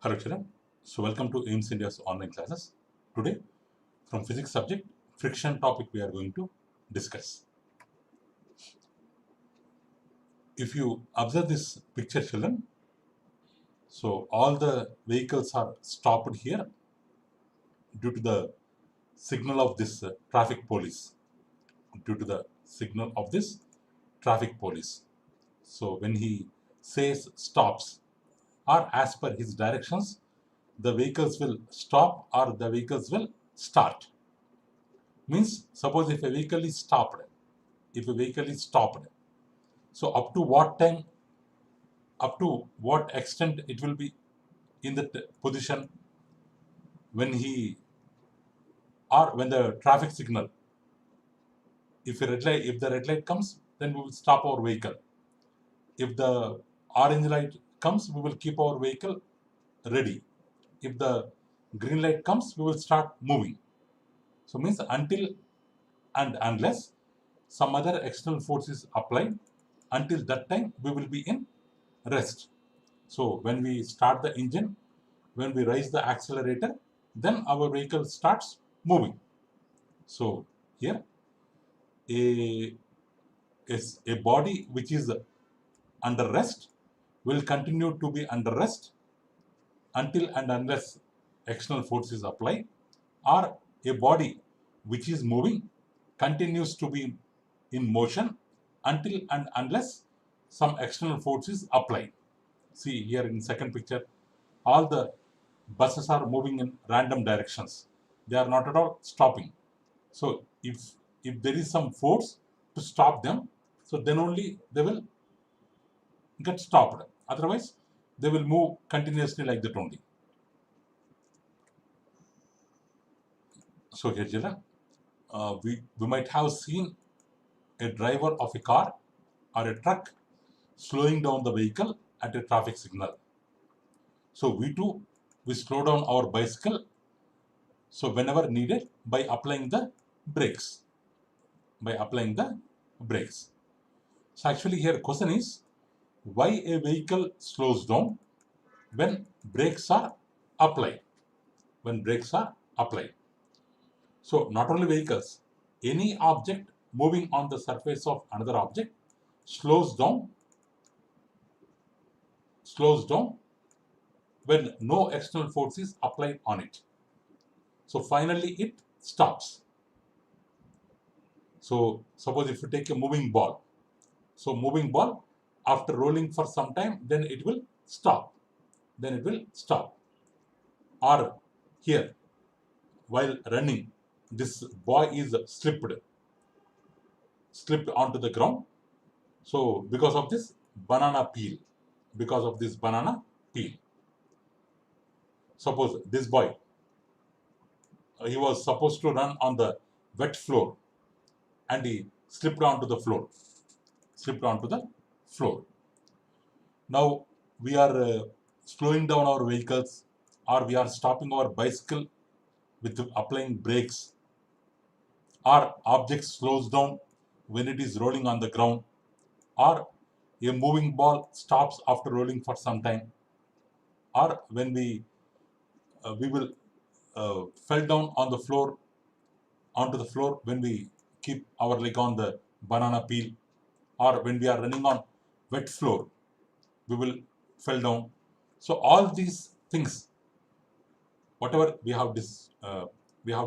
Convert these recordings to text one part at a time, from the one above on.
Hello children, so welcome to AIMS India's online classes. Today from physics subject, friction topic we are going to discuss. If you observe this picture children, so all the vehicles are stopped here due to the signal of this traffic police. Due to the signal of this traffic police. So when he says stops or as per his directions, the vehicles will stop or the vehicles will start. Means suppose if a vehicle is stopped, so up to what time, up to what extent it will be in that position when he or when the traffic signal, if the red light comes, then we will stop our vehicle. If the orange light comes, we will keep our vehicle ready. If the green light comes, we will start moving. So means until and unless some other external force is applied, until that time we will be in rest. So when we start the engine, when we raise the accelerator, then our vehicle starts moving. So here a body which is under rest will continue to be under rest until and unless external force is applied, or a body which is moving continues to be in motion until and unless some external force is applied. See here in second picture, all the buses are moving in random directions. They are not at all stopping. So if there is some force to stop them, so then only they will get stopped. Otherwise, they will move continuously like that only. So here, children, we might have seen a driver of a car or a truck slowing down the vehicle at a traffic signal. So we slow down our bicycle, so whenever needed, by applying the brakes. So actually here question is, why a vehicle slows down when brakes are applied? So not only vehicles, any object moving on the surface of another object slows down when no external force is applied on it. So finally it stops. So suppose if you take a moving ball, so moving ball after rolling for some time, then it will stop. Or here, while running, this boy is slipped onto the ground. So because of this banana peel, suppose this boy, he was supposed to run on the wet floor and he slipped onto the floor. Now we are slowing down our vehicles, or we are stopping our bicycle with applying brakes, or object slows down when it is rolling on the ground, or a moving ball stops after rolling for some time, or when we will fell down on the floor onto the floor when we keep our leg on the banana peel, or when we are running on wet floor, we will fell down. So all these things, whatever we have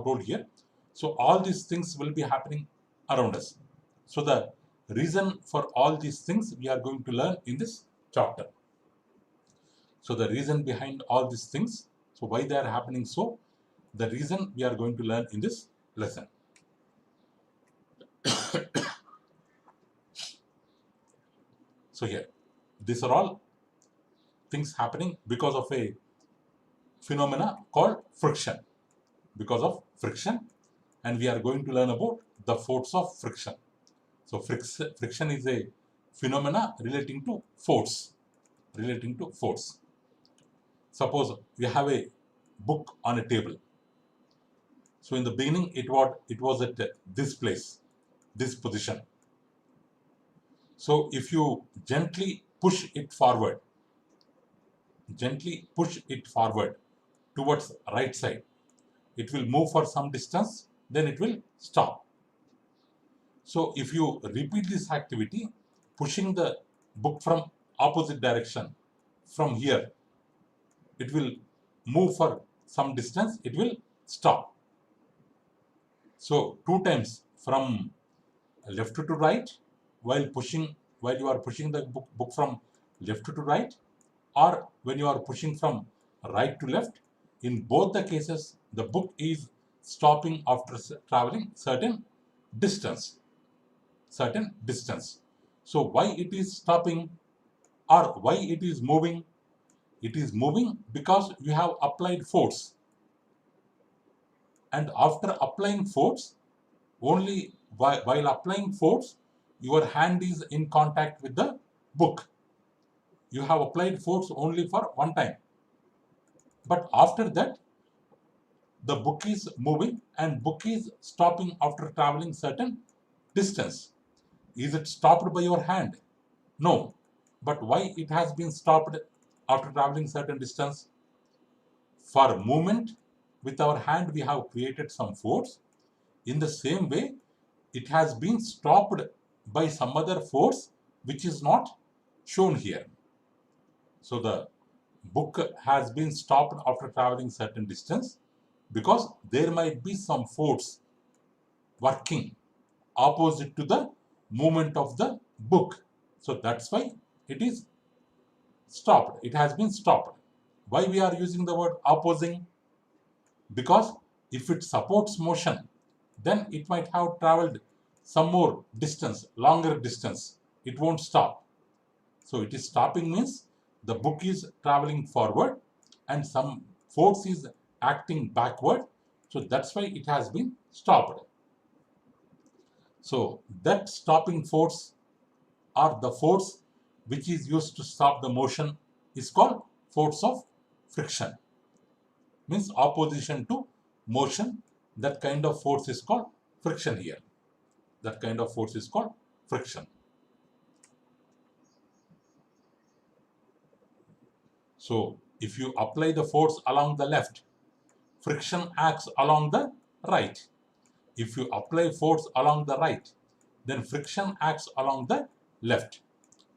told here, so all these things will be happening around us. So the reason for all these things we are going to learn in this chapter. So the reason behind all these things, so why they are happening, so the reason we are going to learn in this lesson. So here, these are all things happening because of a phenomena called friction. And we are going to learn about the force of friction. So friction is a phenomena relating to force. Suppose we have a book on a table. So in the beginning, it was at this place, this position. So if you gently push it forward, gently push it forward towards right side. It will move for some distance, then it will stop. So if you repeat this activity, pushing the book from opposite direction, from here, it will move for some distance, it will stop. So 2 times from left to right, while you are pushing the book from left to right, or when you are pushing from right to left, in both the cases, the book is stopping after traveling certain distance. So why it is stopping or why it is moving? It is moving because you have applied force. And after applying force, only while applying force, your hand is in contact with the book. You have applied force only for one time. But after that, the book is moving and book is stopping after traveling certain distance. Is it stopped by your hand? No. But why it has been stopped after traveling certain distance? For movement, with our hand we have created some force. In the same way, it has been stopped by some other force which is not shown here. So the book has been stopped after traveling certain distance because there might be some force working opposite to the movement of the book. So that's why it is stopped. It has been stopped. Why we are using the word opposing? Because if it supports motion, then it might have traveled some more distance, longer distance. It won't stop. So it is stopping means the book is traveling forward and some force is acting backward. So that's why it has been stopped. So that stopping force or the force which is used to stop the motion is called force of friction. Means opposition to motion. That kind of force is called friction here. That kind of force is called friction. So if you apply the force along the left, friction acts along the right. If you apply force along the right, then friction acts along the left.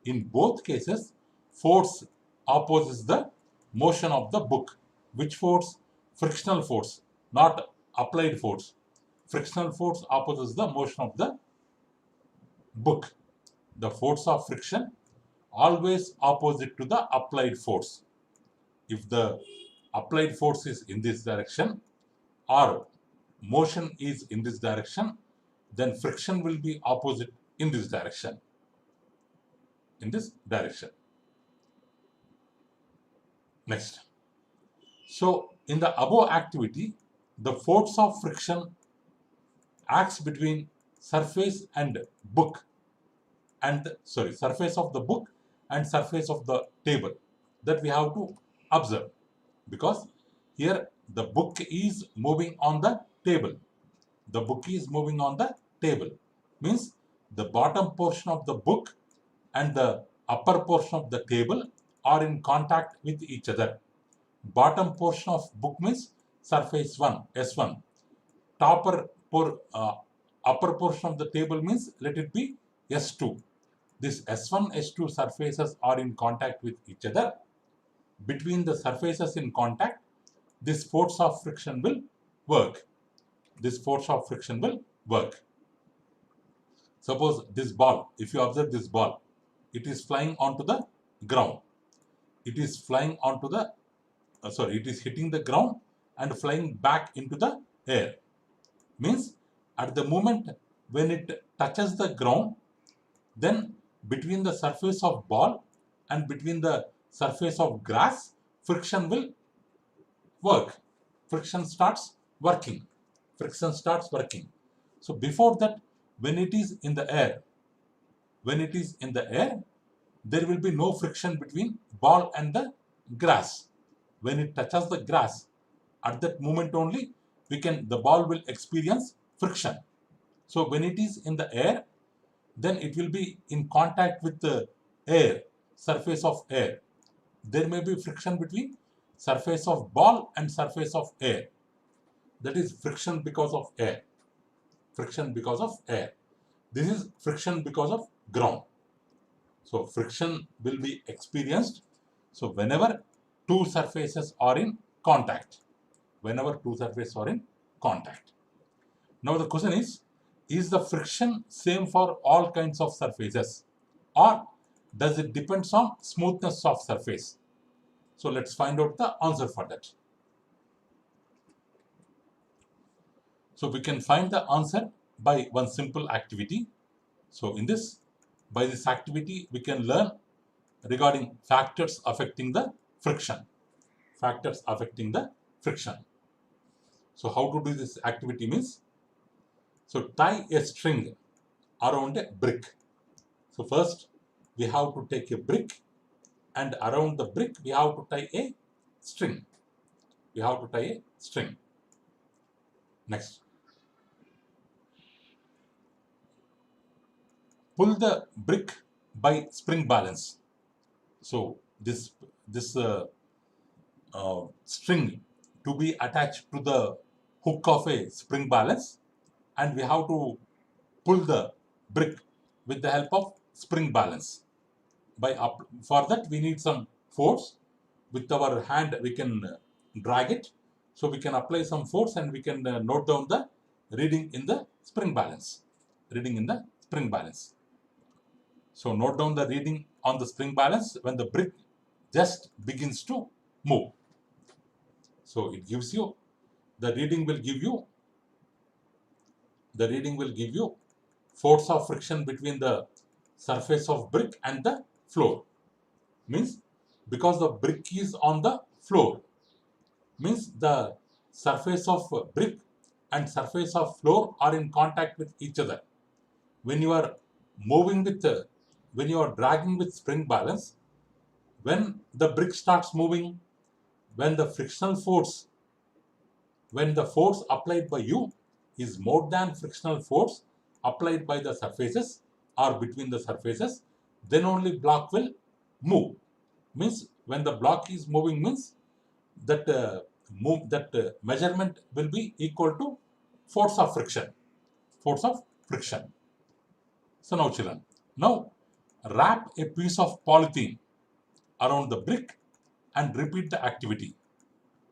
In both cases, force opposes the motion of the book. Which force? Frictional force, not applied force. Frictional force opposes the motion of the book. The force of friction always opposite to the applied force. If the applied force is in this direction or motion is in this direction, then friction will be opposite in this direction. In this direction. Next. So in the above activity, the force of friction acts between surface and book and surface of the book and surface of the table. That we have to observe, because here the book is moving on the table. The book is moving on the table means the bottom portion of the book and the upper portion of the table are in contact with each other. Bottom portion of book means surface 1, S1. Upper portion of the table means let it be S2. This S1, S2 surfaces are in contact with each other. Between the surfaces in contact, this force of friction will work. This force of friction will work. Suppose this ball, if you observe this ball, it is flying onto the ground. It is flying onto the, it is hitting the ground and flying back into the air. Means at the moment when it touches the ground, then between the surface of ball and between the surface of grass, friction will work. Friction starts working. Friction starts working. So before that, when it is in the air, there will be no friction between ball and the grass. When it touches the grass, at that moment only, the ball will experience friction. So when it is in the air, then it will be in contact with the air, surface of air. there may be friction between surface of ball and surface of air. That is friction because of air. Friction because of air. This is friction because of ground. So friction will be experienced. So whenever two surfaces are in contact. Whenever two surfaces are in contact. Now the question is the friction same for all kinds of surfaces, or does it depends on smoothness of surface? So let's find out the answer for that. So we can find the answer by one simple activity. So by this activity, we can learn regarding factors affecting the friction. Factors affecting the friction. So how to do this activity means, so tie a string around a brick. So first we have to take a brick, and around the brick we have to tie a string. We have to tie a string. Next, pull the brick by spring balance. So this string to be attached to the hook of a spring balance, and we have to pull the brick with the help of spring balance. For that we need some force. With our hand we can drag it, so we can apply some force and we can note down the reading in the spring balance. So note down the reading on the spring balance when the brick just begins to move. So it gives you, the reading will give you force of friction between the surface of brick and the floor. Means because the brick is on the floor, means the surface of brick and surface of floor are in contact with each other. When you are when you are dragging with spring balance, when the brick starts moving, when the force applied by you is more than frictional force applied by the surfaces or between the surfaces, then only block will move. Means when the block is moving, means that measurement will be equal to force of friction. So now children, now wrap a piece of polythene around the brick and repeat the activity.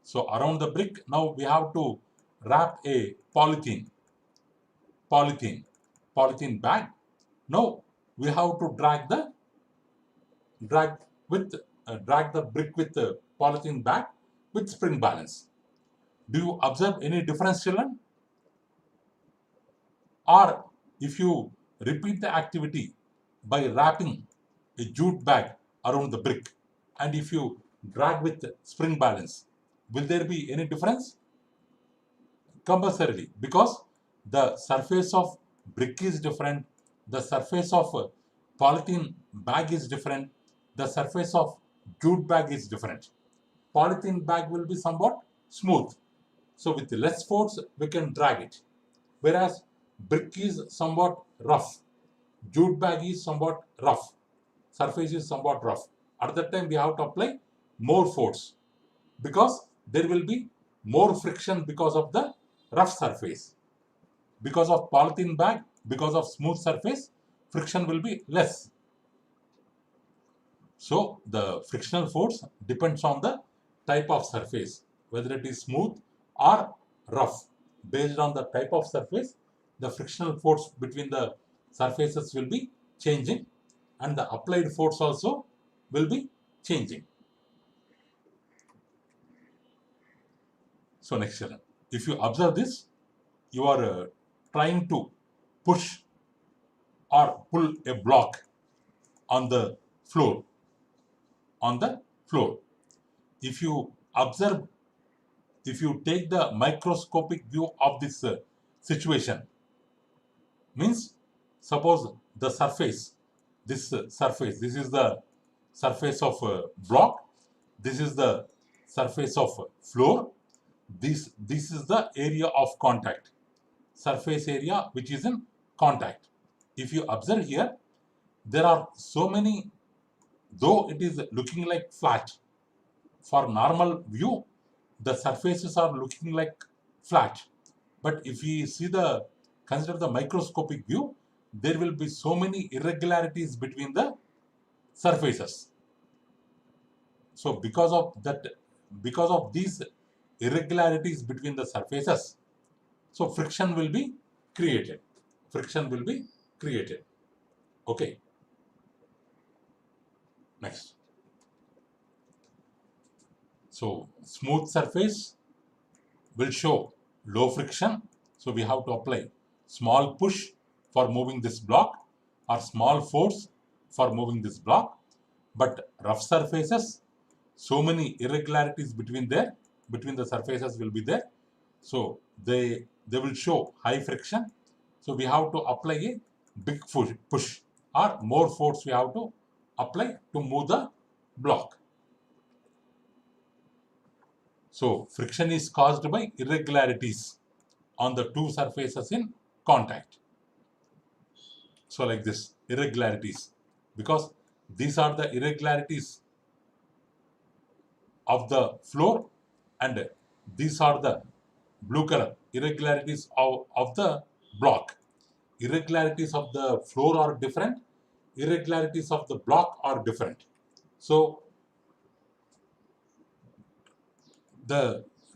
So around the brick, now we have to wrap a polythene bag. Now we have to drag the brick with the polythene bag with spring balance. Do you observe any difference, children? Or if you repeat the activity by wrapping a jute bag around the brick, and if you drag with spring balance, will there be any difference? Compulsorily, because the surface of brick is different, the surface of polythene bag is different, the surface of jute bag is different. Polythene bag will be somewhat smooth, so with less force we can drag it, whereas brick is somewhat rough, jute bag is somewhat rough, surface is somewhat rough. At that time we have to apply more force, because there will be more friction because of the rough surface. Because of polythene bag, because of smooth surface, friction will be less. So the frictional force depends on the type of surface, whether it is smooth or rough. Based on the type of surface, the frictional force between the surfaces will be changing, and the applied force also will be changing. So next children, if you observe this, you are trying to push or pull a block on the floor. If you observe, if you take the microscopic view of this situation, means suppose the surface, this is the surface of block, this is the surface of floor, this is the area of contact, surface area which is in contact. If you observe here, there are so many, though it is looking like flat, for normal view, the surfaces are looking like flat. But if we consider the microscopic view, there will be so many irregularities between the surfaces. So because of these irregularities between the surfaces, so friction will be created. Friction will be created. Okay. Next. So smooth surface will show low friction. So we have to apply small push for moving this block or small force for moving this block. But rough surfaces, so many irregularities between the surfaces will be there. So they will show high friction. So we have to apply a big push or more force we have to apply to move the block. So friction is caused by irregularities on the two surfaces in contact. So like this, irregularities, because these are the irregularities of the floor and these are the blue color irregularities of the block. Irregularities of the floor are different, irregularities of the block are different. So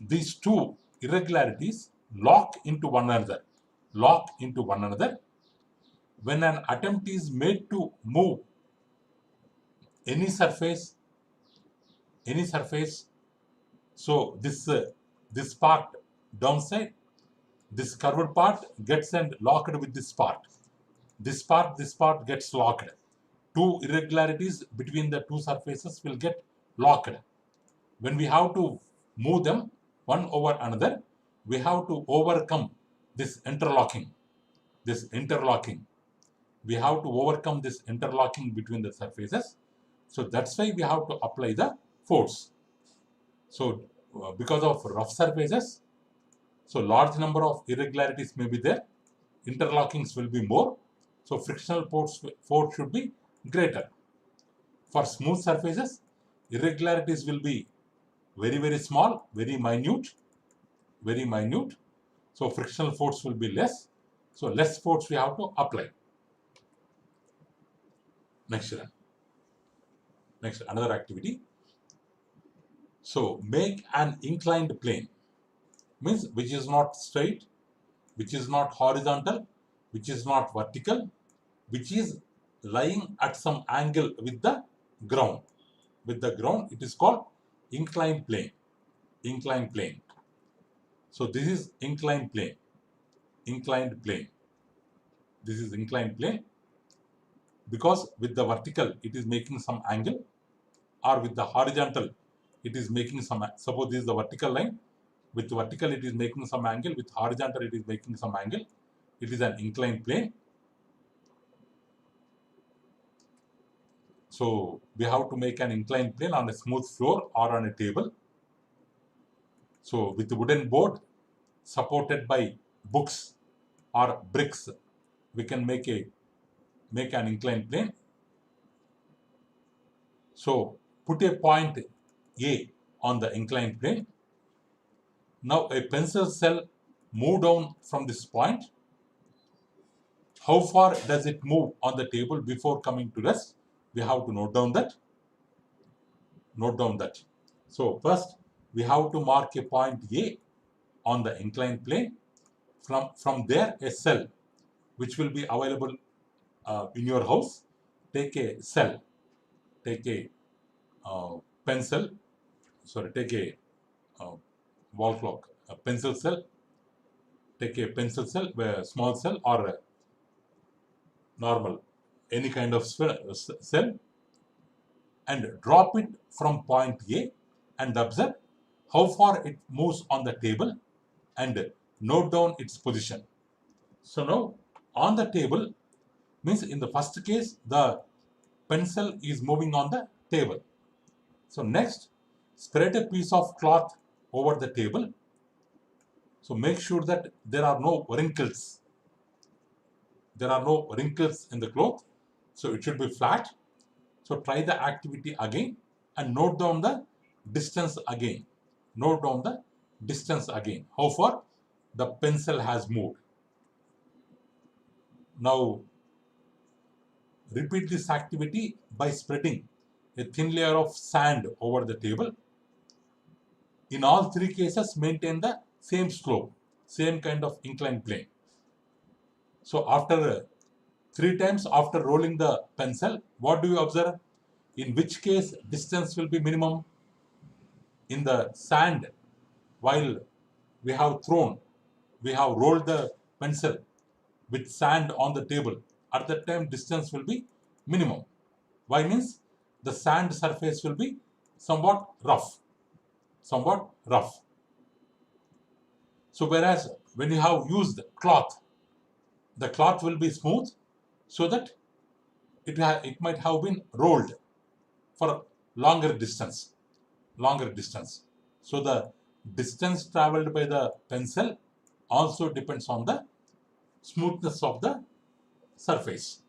these two irregularities lock into one another. When an attempt is made to move any surface, so this part downside, this curved part gets and locked with this part. This part gets locked. Two irregularities between the two surfaces will get locked. When we have to move them one over another, we have to overcome this interlocking. We have to overcome this interlocking between the surfaces. So that's why we have to apply the force. So because of rough surfaces, so large number of irregularities may be there, interlockings will be more, so frictional force should be greater. For smooth surfaces, irregularities will be very, very small, very minute, so frictional force will be less, so less force we have to apply. Next, another activity. So make an inclined plane, means which is not straight, which is not horizontal, which is not vertical, which is lying at some angle with the ground. It is called inclined plane. So this is inclined plane. This is inclined plane because with the vertical it is making some angle, or with the horizontal it is making some, suppose this is the vertical line, with vertical it is making some angle, with horizontal it is making some angle. It is an inclined plane. So we have to make an inclined plane on a smooth floor or on a table. So with a wooden board supported by books or bricks, we can make an inclined plane. So put a point A on the inclined plane. Now a pencil shell move down from this point. How far does it move on the table before coming to rest? We have to note down that. So first we have to mark a point A on the inclined plane. From there a cell which will be available in your house. Take a cell, take a pencil, take a wall clock, a pencil cell, take a pencil cell, small cell or a normal, any kind of cell, and drop it from point A and observe how far it moves on the table and note down its position. So now on the table, means in the first case the pencil is moving on the table. So next, spread a piece of cloth over the table. So make sure that there are no wrinkles. In the cloth. So it should be flat. So try the activity again and note down the distance again. Note down the distance again. How far the pencil has moved. Now, repeat this activity by spreading a thin layer of sand over the table. In all three cases, maintain the same slope, same kind of inclined plane. So after 3 times after rolling the pencil, what do you observe? In which case distance will be minimum? In the sand, while we have rolled the pencil with sand on the table, at that time distance will be minimum. Why? Means the sand surface will be somewhat rough. So whereas when you have used cloth, the cloth will be smooth, so that it might have been rolled for longer distance. So the distance traveled by the pencil also depends on the smoothness of the surface.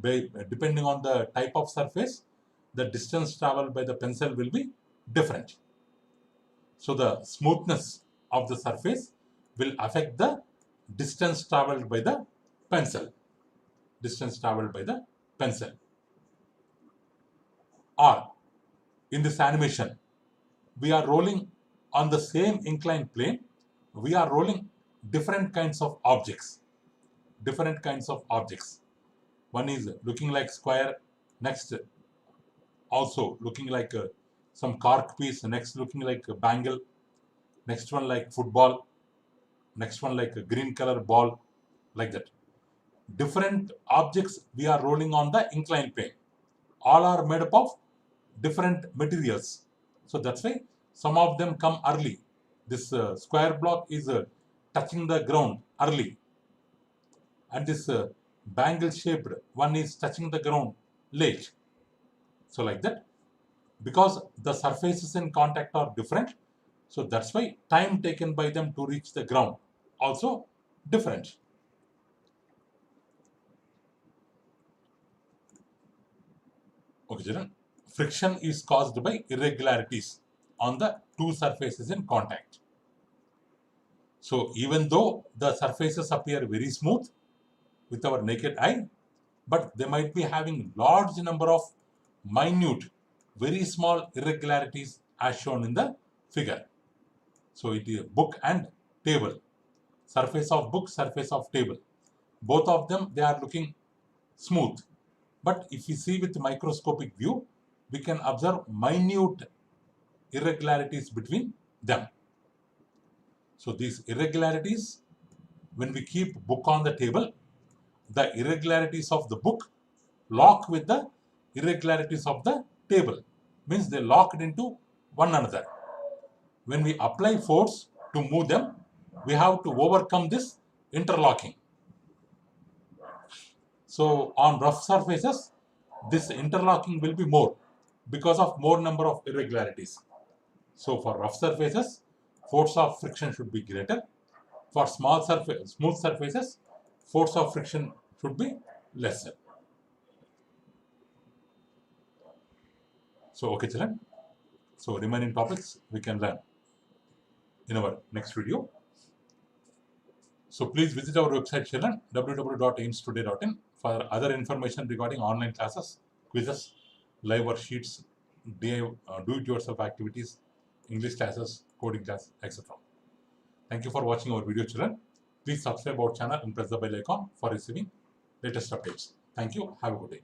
Depending on the type of surface, the distance traveled by the pencil will be different. So the smoothness of the surface will affect the distance traveled by the pencil. Or in this animation, we are rolling on the same inclined plane. We are rolling different kinds of objects. One is looking like square, next also looking like some cork piece, next looking like a bangle, next one like football, next one like a green color ball, like that. Different objects we are rolling on the inclined plane. All are made up of different materials. So that's why some of them come early. This square block is touching the ground early, and this bangle shaped one is touching the ground late. So like that, because the surfaces in contact are different, so that's why time taken by them to reach the ground also different. Okay, children. Friction is caused by irregularities on the two surfaces in contact. So even though the surfaces appear very smooth with our naked eye, but they might be having large number of minute, very small irregularities as shown in the figure. So it is book and table. Surface of book, surface of table. Both of them, they are looking smooth. But if we see with microscopic view, we can observe minute irregularities between them. So these irregularities, when we keep book on the table, the irregularities of the book lock with the irregularities of the table. Means they locked into one another. When we apply force to move them, we have to overcome this interlocking. So on rough surfaces, this interlocking will be more because of more number of irregularities. So for rough surfaces, force of friction should be greater. For smooth surfaces, force of friction should be lesser. So okay, children. So remaining topics we can learn in our next video. So please visit our website, children, www.aimstoday.in, for other information regarding online classes, quizzes, live worksheets, do-it-yourself activities, English classes, coding class, etc. Thank you for watching our video, children. Please subscribe our channel and press the bell icon for receiving latest updates. Thank you. Have a good day.